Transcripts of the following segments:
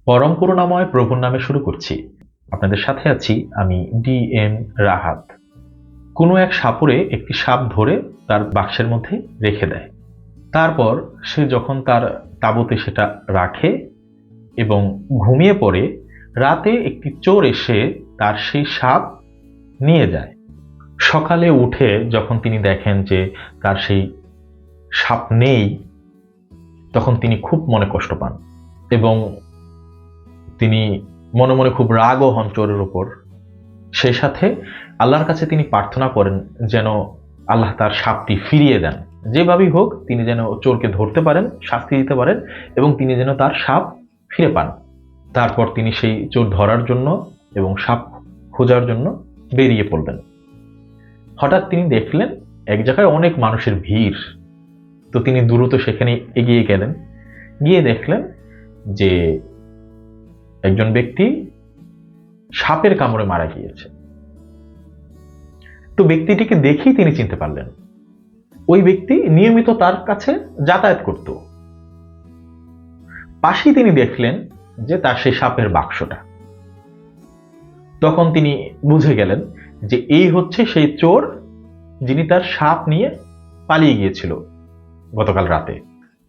পরম করুণাময় প্রভুর নামে শুরু করছি। আপনাদের সাথে আছি আমি DM রাহাত। কোনো এক সাপুড়ে একটি সাপ ধরে তার বাক্সের মধ্যে রেখে দেয়। তারপর সে যখন তার তাঁবুতে সেটা রাখে এবং ঘুমিয়ে পড়ে, রাতে একটি চোর এসে তার সেই সাপ নিয়ে যায়। সকালে উঠে যখন তিনি দেখেন যে তার সেই সাপ নেই, তখন তিনি খুব মনে কষ্ট পান এবং তিনি মনে মনে খুব রাগও হন চোরের উপর। সেই সাথে আল্লাহর কাছে তিনি প্রার্থনা করেন যেন আল্লাহ তার সাপটি ফিরিয়ে দেন। যেভাবেই হোক তিনি যেন চোরকে ধরতে পারেন, শাস্তি দিতে পারেন এবং তিনি যেন তার সাপ ফিরে পান। তারপর তিনি সেই চোর ধরার জন্য এবং সাপ খোঁজার জন্য বেরিয়ে পড়লেন। হঠাৎ তিনি দেখলেন এক জায়গায় অনেক মানুষের ভিড়। তো তিনি দ্রুত সেখানে এগিয়ে গেলেন। গিয়ে দেখলেন যে একজন ব্যক্তি সাপের কামড়ে মারা গিয়েছে। তো ব্যক্তিটিকে দেখেই তিনি চিনতে পারলেন। ওই ব্যক্তি নিয়মিত তার কাছে যাতায়াত করত। পাশেই তিনি দেখলেন যে তার সেই সাপের বাক্সটা। তখন তিনি বুঝে গেলেন যে এই হচ্ছে সেই চোর যিনি তার সাপ নিয়ে পালিয়ে গিয়েছিল গতকাল রাতে।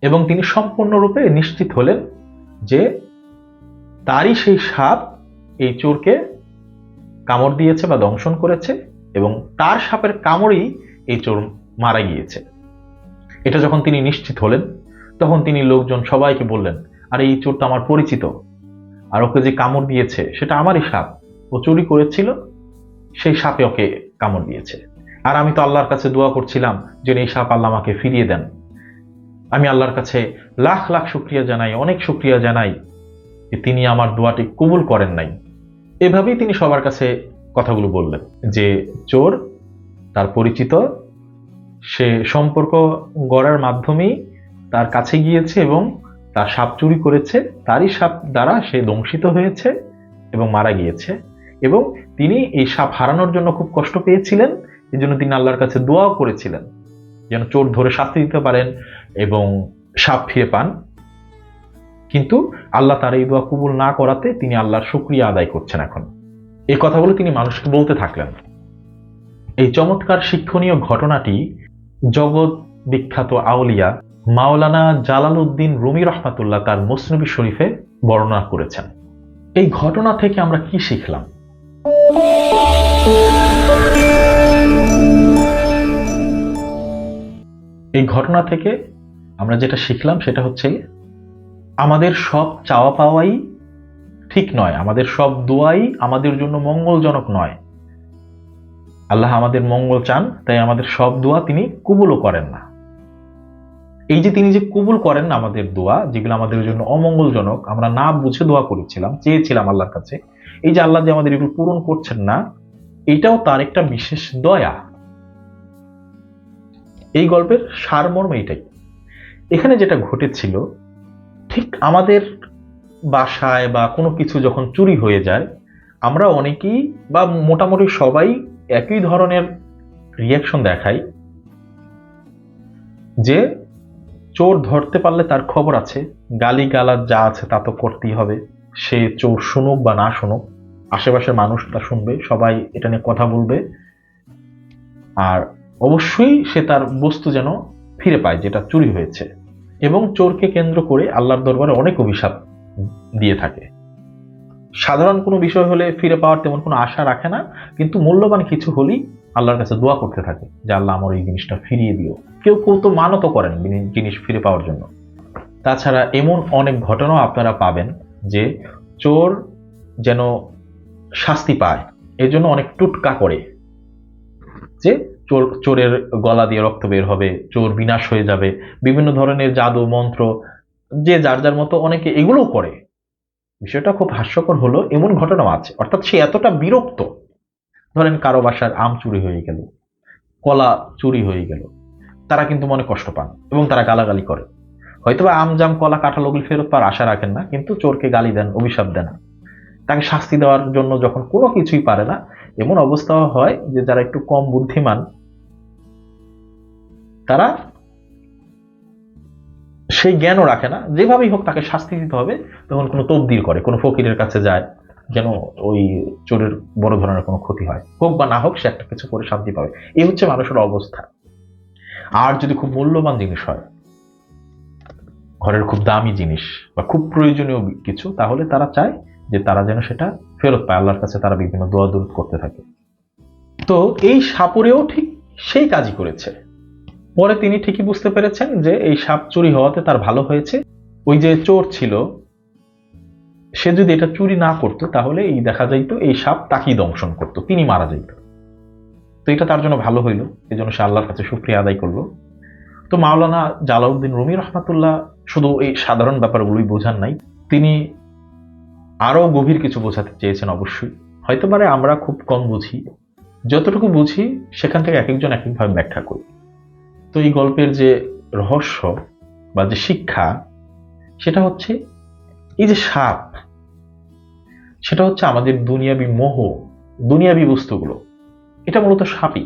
এবং তিনি সম্পূর্ণরূপে নিশ্চিত হলেন যে তারই সেই সাপ এই চোরকে কামড় দিয়েছে বা দংশন করেছে এবং তার সাপের কামড়েই এই চোর মারা গিয়েছে। এটা যখন তিনি নিশ্চিত হলেন, তখন তিনি লোকজন সবাইকে বললেন, আরে এই চোরটা আমার পরিচিত, আর ওকে যে কামড় দিয়েছে সেটা আমারই সাপ, ও চুরি করেছিল, সেই সাপে ওকে কামড় দিয়েছে। আর আমি তো আল্লাহর কাছে দোয়া করছিলাম যে এই সাপ আল্লাহ আমাকে ফিরিয়ে দেন। আমি আল্লাহর কাছে লাখ লাখ শুকরিয়া জানাই, অনেক শুকরিয়া জানাই যে তিনি আমার দোয়াটি কবুল করেন নাই। এভাবেই তিনি সবার কাছে কথাগুলো বললেন যে চোর তার পরিচিত, সে সম্পর্ক গড়ার মাধ্যমেই তার কাছে গিয়েছে এবং তার সাপ চুরি করেছে, তারই সাপ দ্বারা সে দংশিত হয়েছে এবং মারা গিয়েছে। এবং তিনি এই সাপ হারানোর জন্য খুব কষ্ট পেয়েছিলেন, এই জন্য তিনি আল্লাহর কাছে দোয়াও করেছিলেন যেন চোর ধরে শাস্তি দিতে পারেন এবং সাপ ফিরে পান। কিন্তু আল্লাহ তার এই দোয়া কবুল না করাতে তিনি আল্লাহর শুকরিয়া আদায় করছেন। এখন এই কথাগুলো তিনি মানুষকে বলতে থাকলেন। এই চমৎকার শিক্ষণীয় ঘটনাটি জগৎ বিখ্যাত আউলিয়া মাওলানা জালালউদ্দিন রুমি রহমাতুল্লাহ তার মুসনবী শরীফে বর্ণনা করেছেন। এই ঘটনা থেকে আমরা কি শিখলাম? এই ঘটনা থেকে আমরা যেটা শিখলাম সেটা হচ্ছে আমাদের সব চাওয়া পাওয়াই ঠিক নয়, আমাদের সব দোয়াই আমাদের জন্য মঙ্গলজনক নয়। আল্লাহ আমাদের মঙ্গল চান, তাই আমাদের সব দোয়া তিনি কবুলও করেন না। এই যে তিনি যে কবুল করেন না আমাদের দোয়া, যেগুলো আমাদের জন্য অমঙ্গলজনক, আমরা না বুঝে দোয়া করেছিলাম, চেয়েছিলাম আল্লাহর কাছে, এই যে আল্লাহ যে আমাদের এগুলো পূরণ করছেন না, এটাও তার একটা বিশেষ দয়া। এই গল্পের সারমর্ম এটাই। এখানে যেটা ঘটেছিল, ঠিক আমাদের বাসায় বা কোনো কিছু যখন চুরি হয়ে যায়, আমরা অনেকেই বা মোটামুটি সবাই একই ধরনের রিয়াকশন দেখাই যে চোর ধরতে পারলে তার খবর আছে, গালি গালাজ যা আছে তা তো করতেই হবে। সে চোর শুনুক বা না শুনুক, আশেপাশের মানুষ তা শুনবে, সবাই এটা নিয়ে কথা বলবে, আর অবশ্যই সে তার বস্তু যেন ফিরে পায় যেটা চুরি হয়েছে। এবং চোরকে কেন্দ্র করে আল্লাহর দরবারে অনেক অভিশাপ দিয়ে থাকে। সাধারণ কোনো বিষয় হলে ফিরে পাওয়ার তেমন কোনো আশা রাখে না, কিন্তু মূল্যবান কিছু হলেই আল্লাহর কাছে দোয়া করতে থাকে যে আল্লাহ আমার এই জিনিসটা ফিরিয়ে দিও। কেউ কেউ তো মানত করেন জিনিস ফিরে পাওয়ার জন্য। তাছাড়া এমন অনেক ঘটনাও আপনারা পাবেন যে চোর যেন শাস্তি পায় এজন্য অনেক টুটকা করে যে চোরের গলা দিয়ে রক্ত বের হবে, চোর বিনাশ হয়ে যাবে, বিভিন্ন ধরনের জাদু মন্ত্র, যে যার যার মতো অনেকে এগুলোও করে। বিষয়টা খুব হাস্যকর হলো এমন ঘটনাও আছে। অর্থাৎ সে এতটা বিরক্ত, ধরেন কারো বাসার আম চুরি হয়ে গেল, কলা চুরি হয়ে গেল, তারা কিন্তু মনে কষ্ট পান এবং তারা গালাগালি করে। হয়তোবা আম জাম কলা কাঁঠাল ওগুলি ফেরত পাওয়ার আশা রাখেন না, কিন্তু চোরকে গালি দেন, অভিশাপ দেন, তাকে শাস্তি দেওয়ার জন্য যখন কোনো কিছুই পারে না, এমন অবস্থাও হয় যে যারা একটু কম বুদ্ধিমান তারা সেই জ্ঞানও রাখে না, যেভাবেই হোক তাকে শাস্তি দিতে হবে, তখন কোনো তবদিল করে, কোনো ফকিরের কাছে যায় যেন ওই চোরের বড় ধরনের কোনো ক্ষতি হয়, হোক বা না হোক সে একটা কিছু করে শান্তি পাবে। এই হচ্ছে মানুষের অবস্থা। আর যদি খুব মূল্যবান জিনিস হয়, ঘরের খুব দামি জিনিস বা খুব প্রয়োজনীয় কিছু, তাহলে তারা চায় যে তারা যেন সেটা ফেরত পায়, আল্লাহর কাছে তারা বিভিন্ন দোয়া দরুদ করতে থাকে। তো এই সাপুরেও ঠিক সেই কাজই করেছে। পরে তিনি ঠিকই বুঝতে পেরেছেন যে এই সাপ চুরি হওয়াতে তার ভালো হয়েছে। ওই যে চোর ছিল, সে যদি এটা চুরি না করতো তাহলে এই দেখা যাইত এই সাপ তাকেই দংশন করতো, তিনি মারা যাইত। তো এটা তার জন্য ভালো হইলো, এই জন্য সে আল্লাহর কাছে শুকরিয়া আদায় করলো। তো মাওলানা জালাউদ্দিন রুমি রহমাতুল্লাহ শুধু এই সাধারণ ব্যাপারগুলোই বোঝান নাই, তিনি আরো গভীর কিছু বোঝাতে চেয়েছেন। অবশ্যই হয়তো পারে আমরা খুব কম বুঝি, যতটুকু বুঝি সেখান থেকে এক একজন এক একভাবে ব্যাখ্যা করি। তো এই গল্পের যে রহস্য বা যে শিক্ষা, সেটা হচ্ছে এই যে সাপ, সেটা হচ্ছে আমাদের দুনিয়াবি মোহ, দুনিয়াবি বস্তুগুলো, এটা মূলত সাপই।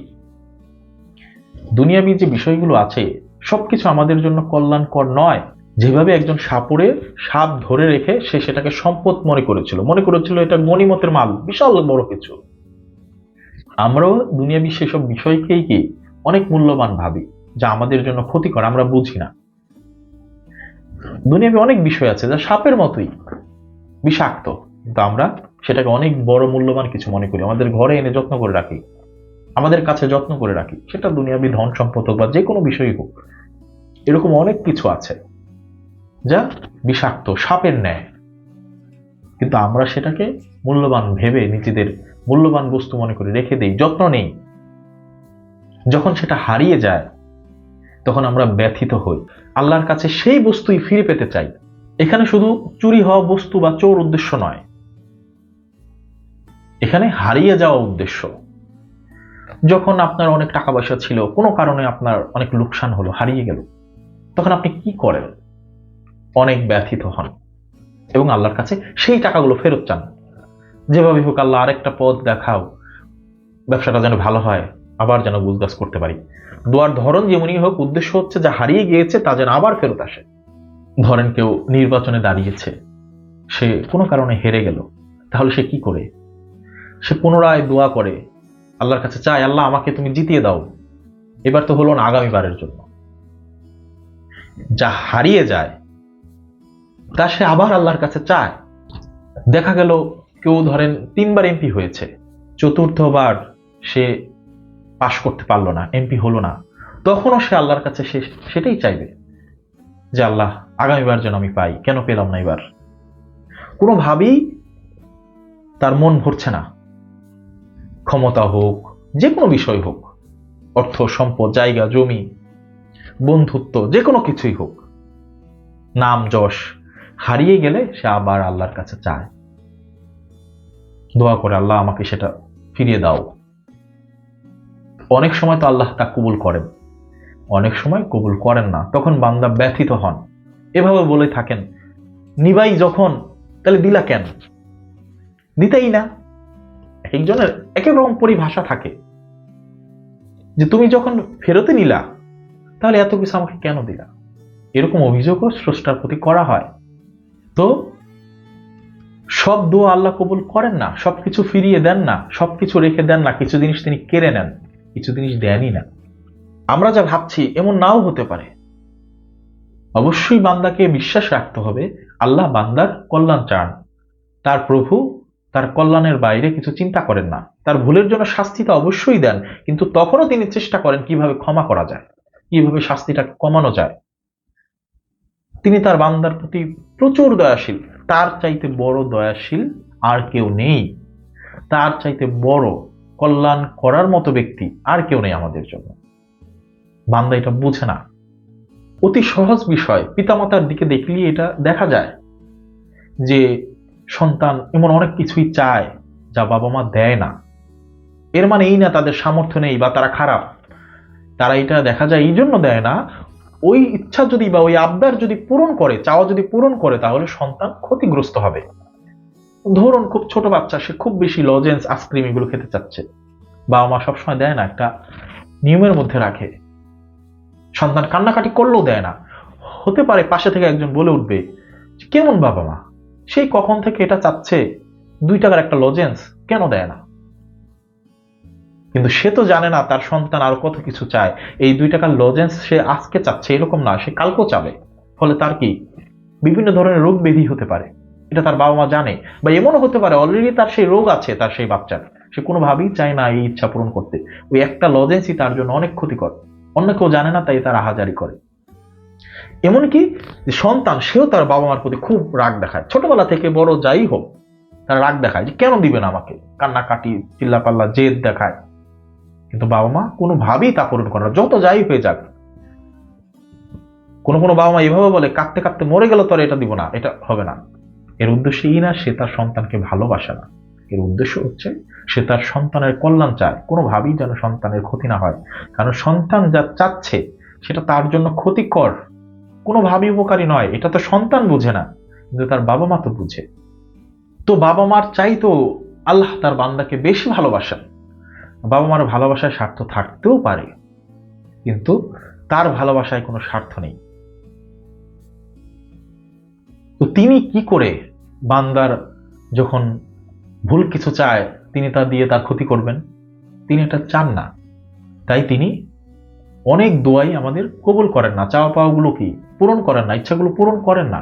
দুনিয়াবি যে বিষয়গুলো আছে সবকিছু আমাদের জন্য কল্যাণকর নয়। যেভাবে একজন সাপুরে সাপ ধরে রেখে সে সেটাকে সম্পদ মনে করেছিল এটা গনিমতের মাল, বিশাল বড় কিছু। আমরাও দুনিয়াবি সেসব বিষয়কেই কি অনেক মূল্যবান ভাবি, যা আমাদের জন্য ক্ষতিকর, আমরা বুঝি না। দুনিয়াবি অনেক বিষয় আছে যা সাপের মতোই বিষাক্ত, কিন্তু আমরা সেটাকে অনেক বড় মূল্যবান কিছু মনে করি, আমাদের ঘরে এনে যত্ন করে রাখি, আমাদের কাছে যত্ন করে রাখি। সেটা দুনিয়াবি ধন সম্পদ হোক বা যে কোনো বিষয়ই হোক, এরকম অনেক কিছু আছে যা বিষাক্ত, সাপের ন্যায়, কিন্তু আমরা সেটাকে মূল্যবান ভেবে নিজেদের মূল্যবান বস্তু মনে করে রেখে দেই, যত্ন নেই। যখন সেটা হারিয়ে যায় তখন আমরা ব্যথিত হই, আল্লাহর কাছে সেই বস্তুই ফিরে পেতে চাই। এখানে শুধু চুরি হওয়া বস্তু বা চোর উদ্দেশ্য নয়, এখানে হারিয়ে যাওয়া উদ্দেশ্য। যখন আপনার অনেক টাকা পয়সা ছিল, কোনো কারণে আপনার অনেক লোকসান হলো, হারিয়ে গেল, তখন আপনি কি করেন? অনেক ব্যথিত হন এবং আল্লাহর কাছে সেই টাকাগুলো ফেরত চান। যেভাবে হোক আল্লাহ আরেকটা পথ দেখাও, ব্যবসাটা যেন ভালো হয়, আবার যেন গুজগাছ করতে পারি। দোয়ার ধরন যেমনই হোক, উদ্দেশ্য হচ্ছে যা হারিয়ে গিয়েছে তা যেন আবার ফেরত আসে। ধরেন কেউ নির্বাচনে দাঁড়িয়েছে, সে কোনো কারণে হেরে গেল, তাহলে সে কি করে? সে পুনরায় দোয়া করে, আল্লাহর কাছে চায়, আল্লাহ আমাকে তুমি জিতিয়ে দাও, এবার তো হলো না, আগামীবারের জন্য। যা হারিয়ে যায় তা সে আবার আল্লাহর কাছে চায়। দেখা গেল কেউ ধরেন 3 বার এমপি হয়েছে, 4র্থবার সে পাশ করতে পারলো না, এমপি হলো না, তখনও সে আল্লাহর কাছে সে সেটাই চাইবে যে আল্লাহ আগামীবার যেন আমি পাই, কেন পেলাম না এবার। কোনোভাবেই তার মন ভরছে না, ক্ষমতা হোক, যে কোনো বিষয় হোক, অর্থ সম্পদ, জায়গা জমি, বন্ধুত্ব, যে কোনো কিছুই হোক, নাম যশ হারিয়ে গেলে সে আবার আল্লাহর কাছে চায়, দোয়া করে, আল্লাহ আমাকে সেটা ফিরিয়ে দাও। অনেক সময় তো আল্লাহ তা কবুল করেন, অনেক সময় কবুল করেন না, তখন বান্দা ব্যথিত হন, এভাবে বলে থাকেন, নিবাই যখন তাহলে দিলা কেন? দিতেই না। একজনের এক এক রকম পরিভাষা থাকে, যে তুমি যখন ফেরতে নিলা তাহলে এত কিছু আমাকে কেন দিলা, এরকম অভিযোগও স্রষ্টার প্রতি করা হয়। তো সব দোয়া আল্লাহ কবুল করেন না, সবকিছু ফিরিয়ে দেন না, সবকিছু রেখে দেন না, কিছু জিনিস তিনি কেড়ে নেন, কিছু জিনিস দেনই না। আমরা যা ভাবছি এমন নাও হতে পারে। অবশ্যই বান্দাকে বিশ্বাস রাখতে হবে, আল্লাহ বান্দার কল্যাণ চান, তার প্রভু তার কল্যাণের বাইরে কিছু চিন্তা করেন না। তার ভুলের জন্য শাস্তিটা অবশ্যই দেন, কিন্তু তখনও তিনি চেষ্টা করেন কিভাবে ক্ষমা করা যায়, কিভাবে শাস্তিটা কমানো যায়। তিনি তার বান্দার প্রতি প্রচুর দয়াশীল, তার চাইতে বড় দয়াশীল আর কেউ নেই, তার চাইতে বড় কল্যাণ করার মতো ব্যক্তি আর কেউ নেই আমাদের জন্য। বান্দা এটা বুঝে না। অতি সহজ বিষয়, পিতামাতার দিকে দেখলেই এটা দেখা যায় যে সন্তান এমন অনেক কিছুই চায় যা বাবা মা দেয় না। এর মানে এই না তাদের সামর্থ্য নেই বা তারা খারাপ, তারা এটা দেখা যায় এই জন্য দেয় না, ওই ইচ্ছা যদি বা ওই আবদার যদি পূরণ করে, চাওয়া যদি পূরণ করে, তাহলে সন্তান ক্ষতিগ্রস্ত হবে। ধরুন খুব ছোট বাচ্চা, সে খুব বেশি লজেন্স, আইসক্রিম এগুলো খেতে চাচ্ছে, বাবা মা সবসময় দেয় না, একটা নিয়মের মধ্যে রাখে, সন্তান কান্নাকাটি করলেও দেয় না, হতে পারে পাশে থেকে একজন বলে উঠবে, কেমন বাবা মা, সেই কখন থেকে এটা চাচ্ছে, 2 টাকার একটা লজেন্স কেন দেয় না? কিন্তু সে তো জানে না তার সন্তান আরো কত কিছু চায়। এই 2 টাকার লজেন্স সে আজকে চাচ্ছে এরকম না, সে কালকেও চাবে। ফলে তার কি বিভিন্ন ধরনের রোগ ব্যাধি হতে পারে, এটা তার বাবা মা জানে। বা এমনও হতে পারে অলরেডি তার সেই রোগ আছে, তার সেই বাচ্চার, সে কোনোভাবেই চায় না এই ইচ্ছা পূরণ করতে। ওই একটা লজেন্সই তার জন্য অনেক ক্ষতিকর। অন্য কেউ জানে না, তাই তার আহাজারি করে। এমনকি সন্তান, সেও তার বাবা মার প্রতি খুব রাগ দেখায়, ছোটবেলা থেকে বড় যাই হোক তার রাগ দেখায় যে কেন দিবেন আমাকে, কান্নাকাটি, চিল্লাপাল্লা, জেদ দেখায়। কিন্তু বাবা মা কোনোভাবেই তা পূরণ করে না, যত যাই হয়ে যাক। কোনো কোনো বাবা মা এভাবে বলে, কাঁদতে কাঁদতে মরে গেল তোর এটা দিব না, এটা হবে না। এর উদ্দেশ্য এই না সে তার সন্তানকে ভালোবাসে না, এর উদ্দেশ্য হচ্ছে সে তার সন্তানের কল্যাণ চায়, কোনোভাবেই যেন সন্তানের ক্ষতি না হয়। কারণ সন্তান যা চাচ্ছে সেটা তার জন্য ক্ষতিকর, কোনোভাবেই উপকারী নয়। এটা তো সন্তান বুঝে না, কিন্তু তার বাবা মা তো বুঝে। তো বাবা মার চাইতো আল্লাহ তার বান্দাকে বেশি ভালোবাসেন। বাবা মার ভালোবাসায় স্বার্থ থাকতেও পারে, কিন্তু তার ভালোবাসায় কোনো স্বার্থ নেই। তো তিনি কি করে বান্দার যখন ভুল কিছু চায় তিনি তা দিয়ে তার ক্ষতি করবেন? তিনি এটা চান না। তাই তিনি অনেক দোয়াই আমাদের কবুল করেন না, চাওয়া পাওয়াগুলো কি পূরণ করেন না, ইচ্ছাগুলো পূরণ করেন না।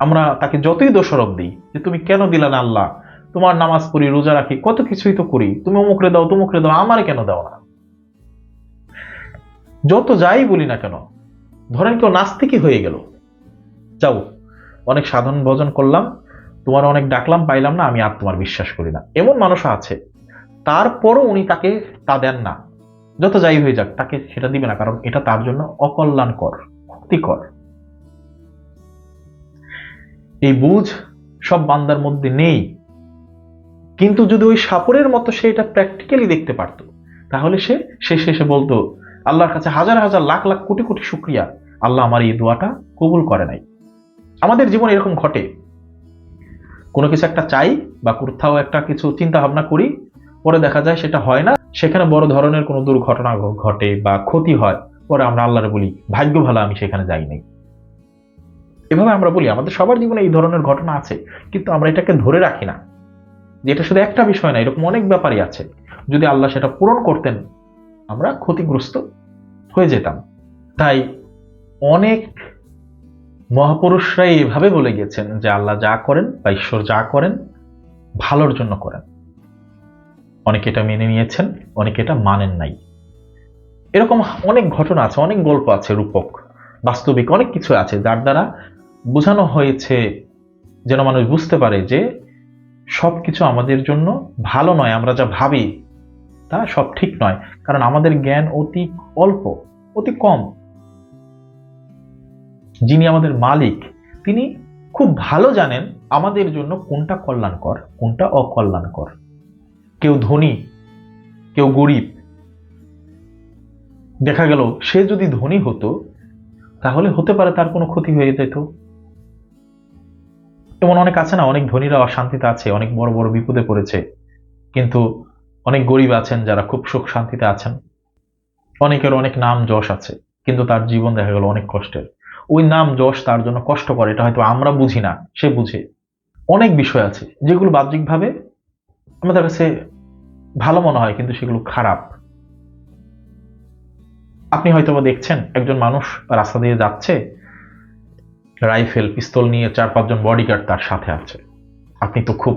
আমরা তাকে যতই দোষারোপ দিই যে তুমি কেন দিলা না আল্লাহ, তোমার নামাজ পড়ি, রোজা রাখি, কত কিছুই তো করি, তুমি অমুকরে দাও তমুকরে দাও, আমারে কেন দাও না? যত যাই বলি না কেন, ধরেন কেউ নাস্তিকই হয়ে গেল, যাও অনেক সাধন ভজন করলাম, তোমার অনেক ডাকলাম, পাইলাম না, আমি আর তোমার বিশ্বাস করি না, এমন মানুষও আছে। তারপরও উনি তাকে তা দেন না, যত যাই হয়ে যাক তাকে সেটা দিবে না, কারণ এটা তার জন্য অকল্যাণকর, ক্ষতিকর। এই বুঝ সব বান্দার মধ্যে নেই। কিন্তু যদি ওই সাপরের মতো সে এটা প্র্যাকটিক্যালি দেখতে পারত, তাহলে সে শেষে বলতো আল্লাহর কাছে হাজার হাজার লাখ লাখ কোটি কোটি শুকরিয়া, আল্লাহ আমার এই দোয়াটা কবুল করে নাই। আমাদের জীবনে এরকম ঘটে, কোনো কিছু একটা চাই বা কোথাও একটা কিছু চিন্তা ভাবনা করি, পরে দেখা যায় সেটা হয় না, সেখানে বড় ধরনের কোনো দুর্ঘটনা ঘটে বা ক্ষতি হয়, পরে আমরা আল্লাহরে বলি ভাগ্য ভালো আমি সেখানে যাই নাই। এভাবে আমরা বলি, আমাদের সবার জীবনে এই ধরনের ঘটনা আছে, কিন্তু আমরা এটাকে ধরে রাখি না যে এটা শুধু একটা বিষয় না, এরকম অনেক ব্যাপারই আছে। যদি আল্লাহ সেটা পূরণ করতেন আমরা ক্ষতিগ্রস্ত হয়ে যেতাম। তাই অনেক মহাপুরুষরাই এভাবে বলে গেছেন যে আল্লাহ যা করেন বা ঈশ্বর যা করেন ভালোর জন্য করেন। অনেকে এটা মেনে নিয়েছেন, অনেকে এটা মানেন নাই। এরকম অনেক ঘটনা আছে, অনেক গল্প আছে, রূপক বাস্তবিক অনেক কিছু আছে যার দ্বারা বোঝানো হয়েছে যেন মানুষ বুঝতে পারে যে সবকিছু আমাদের জন্য ভালো নয়। আমরা যা ভাবি তা সব ঠিক নয়, কারণ আমাদের জ্ঞান অতি অল্প, অতি কম। যিনি আমাদের মালিক তিনি খুব ভালো জানেন আমাদের জন্য কোনটা কল্যাণকর, কোনটা অকল্যাণকর। কেউ ধনী, কেউ গরিব। দেখা গেল সে যদি ধনী হতো তাহলে হতে পারে তার কোনো ক্ষতি হয়ে যেত। এমন অনেক আছে না, অনেক ধনীরা অশান্তিতে আছে, অনেক বড় বড় বিপদে পড়েছে, কিন্তু অনেক গরিব আছেন যারা খুব সুখ শান্তিতে আছেন। অনেকের অনেক নাম যশ আছে, কিন্তু তার জীবন দেখা গেল অনেক কষ্টের। ওই নাম যশ তার জন্য কষ্ট করে, এটা হয়তো আমরা বুঝি না, সে বুঝে। অনেক বিষয় আছে যেগুলো বাহ্যিকভাবে আমাদের কাছে ভালো মনে হয়, কিন্তু সেগুলো খারাপ। আপনি হয়তো বা দেখছেন একজন মানুষ রাস্তা দিয়ে যাচ্ছে, রাইফেল পিস্তল নিয়ে 4-5 জন বডিগার্ড তার সাথে আছে। আপনি তো খুব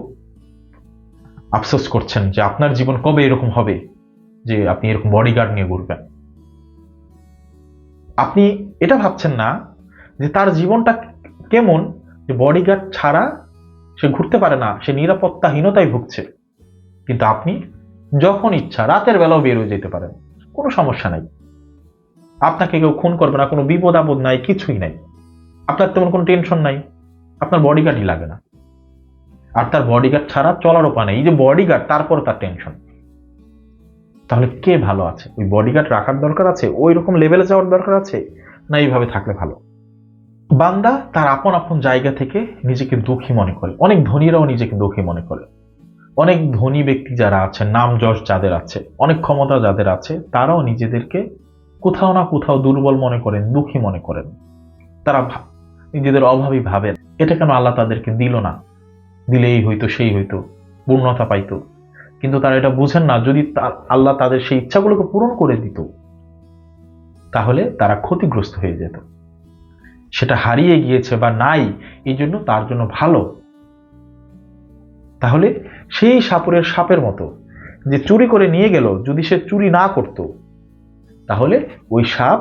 আফসোস করছেন যে আপনার জীবন কবে এরকম হবে যে আপনি এরকম বডিগার্ড নিয়ে ঘুরবেন। আপনি এটা ভাবছেন না যে তার জীবনটা কেমন, যে বডিগার্ড ছাড়া সে ঘুরতে পারে না, সে নিরাপত্তাহীনতায় ভুগছে। কিন্তু আপনি যখন ইচ্ছা রাতের বেলাও বের হয়ে যেতে পারেন, কোনো সমস্যা নাই। আপনাকে কেউ খুন করবে না, কোনো বিপদ আপদ নাই, কিছুই নাই। আপনার তেমন কোনো টেনশন নাই, আপনার বডিগার্ডই লাগে না। আর তার বডিগার্ড ছাড়া চলার উপায় নেই। এই যে বডিগার্ড, তারপর তার টেনশন। তাহলে কে ভালো আছে? ওই বডিগার্ড রাখার দরকার আছে, ওই রকম লেভেলে যাওয়ার দরকার আছে, না এইভাবে থাকলে ভালো? বান্দা তার আপন আপন জায়গা থেকে নিজেকে দুঃখী মনে করে। অনেক ধনীরাও নিজেকে দুঃখী মনে করে। অনেক ধনী ব্যক্তি যারা আছে, নাম যশ যাদের আছে, অনেক ক্ষমতা যাদের আছে, তারাও নিজেদেরকে কোথাও না কোথাও দুর্বল মনে করেন, দুঃখী মনে করেন। তারা নিজেদের অভাবী ভাবেন, এটা কেন আল্লাহ তাদেরকে দিল না, দিলেই হইতো, সেই হইতো, পূর্ণতা পাইতো। কিন্তু তারা এটা বুঝেন না, যদি আল্লাহ তাদের সেই ইচ্ছাগুলোকে পূরণ করে দিত তাহলে তারা ক্ষতিগ্রস্ত হয়ে যেত। সেটা হারিয়ে গিয়েছে বা নাই, এই জন্য তার জন্য ভালো। তাহলে সেই সাপের মতো যে চুরি করে নিয়ে গেল, যদি সে চুরি না করত তাহলে ওই সাপ,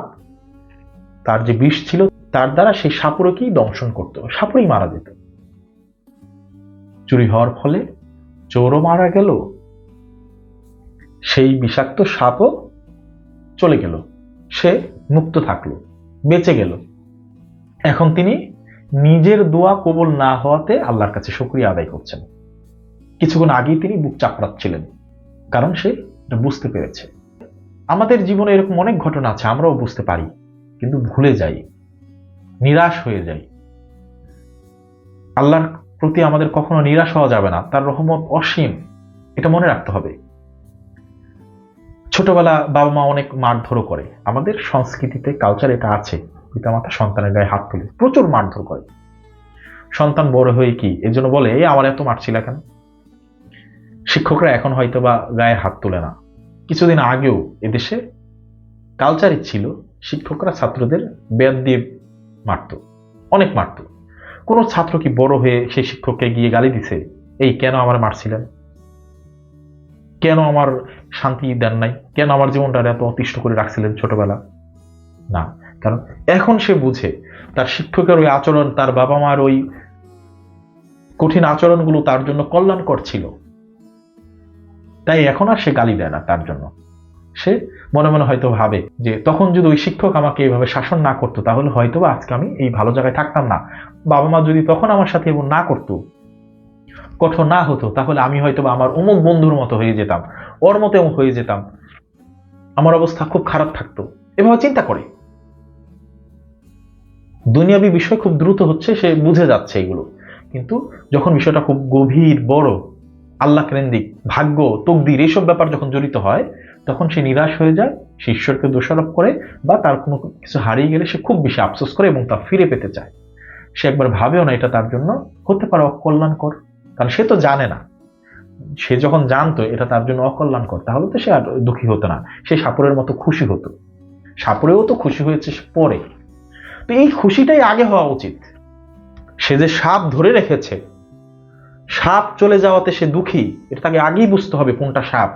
তার যে বিষ ছিল তার দ্বারা সেই সাপুরকেই দংশন করত, সাপুরই মারা যেত। চুরি হওয়ার ফলে চোরও মারা গেল, সেই বিষাক্ত সাপও চলে গেল, সে মুক্ত থাকলো, বেঁচে গেল। এখন তিনি নিজের দোয়া কবুল না হওয়াতে আল্লাহর কাছে শুকরিয়া আদায় করছেন। কিছুক্ষণ আগেই তিনি বুক চাপড়াচ্ছিলেন, কারণ সে এটা বুঝতে পেরেছে। আমাদের জীবনে এরকম অনেক ঘটনা আছে, আমরাও বুঝতে পারি কিন্তু ভুলে যাই, নিরাশ হয়ে যাই। আল্লাহর প্রতি আমাদের কখনো নিরাশ হওয়া যাবে না, তার রহমত অসীম, এটা মনে রাখতে হবে। ছোটবেলা বাবা মা অনেক মারধরও করে, আমাদের সংস্কৃতিতে কালচার এটা আছে, পিতামাতা সন্তানের গায়ে হাত তুলে প্রচুর মারধর করে। সন্তান বড় হয়ে কি এজন্য বলে, এই আমার এত মারছিল কেন? শিক্ষকরা এখন হয়তো বা গায়ে হাত তুলে না, কিছুদিন আগেও এদেশে কালচারই ছিল শিক্ষকরা ছাত্রদের বেত দিয়ে মারত, অনেক মারত। কোন ছাত্র কি বড় হয়ে সেই শিক্ষককে গিয়ে গালি দিছে, এই কেন আমার মারছিলেন, কেন আমার শান্তি দেন নাই, কেন আমার জীবনটা এত অতিষ্ঠ করে রাখছিলেন ছোটবেলা? না, কারণ এখন সে বুঝে তার শিক্ষকের ওই আচরণ, তার বাবা মার ওই কঠিন আচরণগুলো তার জন্য কল্যাণকর ছিল, তাই এখন আর সে গালি দেয় না। তার জন্য সে মনে মনে হয়তো ভাবে যে তখন যদি ওই শিক্ষক আমাকে এইভাবে শাসন না করতো তাহলে হয়তো আজকে আমি এই ভালো জায়গায় থাকতাম না। বাবা মা যদি তখন আমার সাথে এমন না করতো, কঠোর না হতো, তাহলে আমি হয়তো আমার অমুক বন্ধুর মতো হয়ে যেতাম, ওর মতো এমন হয়ে যেতাম, আমার অবস্থা খুব খারাপ থাকতো। এভাবে চিন্তা করে দুনিয়াবী বিষয় খুব দ্রুত হচ্ছে, সে বুঝে যাচ্ছে এগুলো। কিন্তু যখন বিষয়টা খুব গভীর, বড়, আল্লাহ কেন্দ্রিক, ভাগ্য, তকদির, এইসব ব্যাপার যখন জড়িত হয় তখন সে নিরাশ হয়ে যায়, সে ঈশ্বরকে দোষারোপ করে, বা তার কোনো কিছু হারিয়ে গেলে সে খুব বেশি আফসোস করে এবং তা ফিরে পেতে চায়। সে একবার ভাবেও না এটা তার জন্য হতে পারে অকল্যাণকর, কারণ সে তো জানে না। সে যখন জানতো এটা তার জন্য অকল্যাণকর তাহলে তো সে আর দুঃখী হতো না, সে সাপুরের মতো খুশি হতো। সাপুরেও তো খুশি হয়েছে পরে, তো এই খুশিটাই আগে হওয়া উচিত। সে যে সাপ ধরে রেখেছে, সাপ চলে যাওয়াতে সে দুঃখী, এটা তাকে আগেই বুঝতে হবে কোনটা সাপ,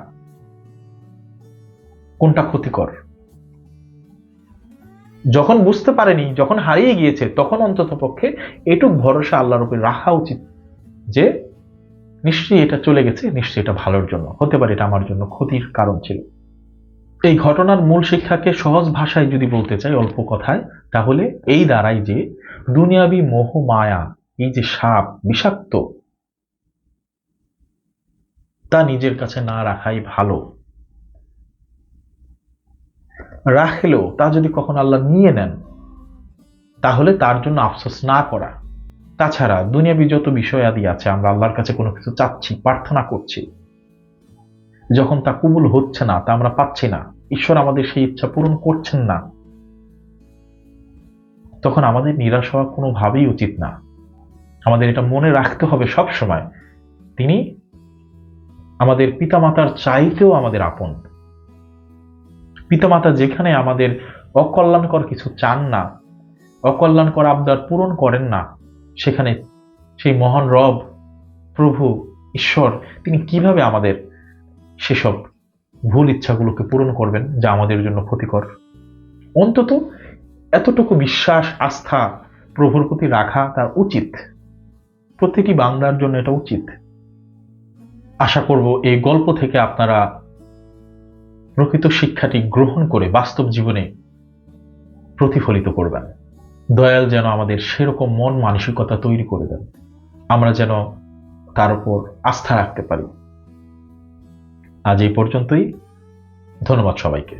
কোনটা ক্ষতিকর। যখন বুঝতে পারেনি, যখন হারিয়ে গিয়েছে, তখন অন্তত পক্ষে এটুক ভরসা আল্লাহর উপর রাখা উচিত যে নিশ্চয়ই এটা চলে গেছে, নিশ্চয়ই এটা ভালোর জন্য, হতে পারে এটা আমার জন্য ক্ষতির কারণ ছিল। এই ঘটনার মূল শিক্ষাকে সহজ ভাষায় যদি বলতে চাই, অল্প কথায়, তাহলে এই দাঁড়ায় যে দুনিয়াবী মোহ মায়া, এই যে সাপ বিষাক্ত, তা নিজের কাছে না রাখাই ভালো। রাখলেও তা যদি কখন আল্লাহ নিয়ে নেন তাহলে তার জন্য আফসোস না করা। তাছাড়া দুনিয়াবী যত বিষয় আদি আছে, আমরা আল্লাহর কাছে কোনো কিছু চাচ্ছি, প্রার্থনা করছি, যখন তা কবুল হচ্ছে না, তা আমরা পাচ্ছি না, ঈশ্বর আমাদের সেই ইচ্ছা পূরণ করছেন না, তখন আমাদের নিরাশ হওয়া কোনোভাবেই উচিত না। আমাদের এটা মনে রাখতে হবে সব সময়, তিনি আমাদের পিতামাতার চাইতেও আমাদের আপন। পিতামাতা যেখানে আমাদের অকল্যাণকর কিছু চান না, অকল্যাণকর আবদার পূরণ করেন না, সেখানে সেই মহান রব, প্রভু, ঈশ্বর, তিনি কিভাবে আমাদের সেসব ভুল ইচ্ছাগুলোকে পূরণ করবেন যা আমাদের জন্য ক্ষতিকর? অন্তত এতটুকু বিশ্বাস, আস্থা প্রভুর প্রতি রাখা তার উচিত, প্রত্যেকই বান্দার জন্য এটা উচিত। আশা করব এই গল্প থেকে আপনারা প্রকৃত শিক্ষাটি গ্রহণ করে বাস্তব জীবনে প্রতিফলিত করবেন। দয়াল যেন আমাদের সেরকম মন মানসিকতা তৈরি করে দেন, আমরা যেন তার উপর আস্থা রাখতে পারি। আজ এই পর্যন্তই, ধন্যবাদ সবাইকে।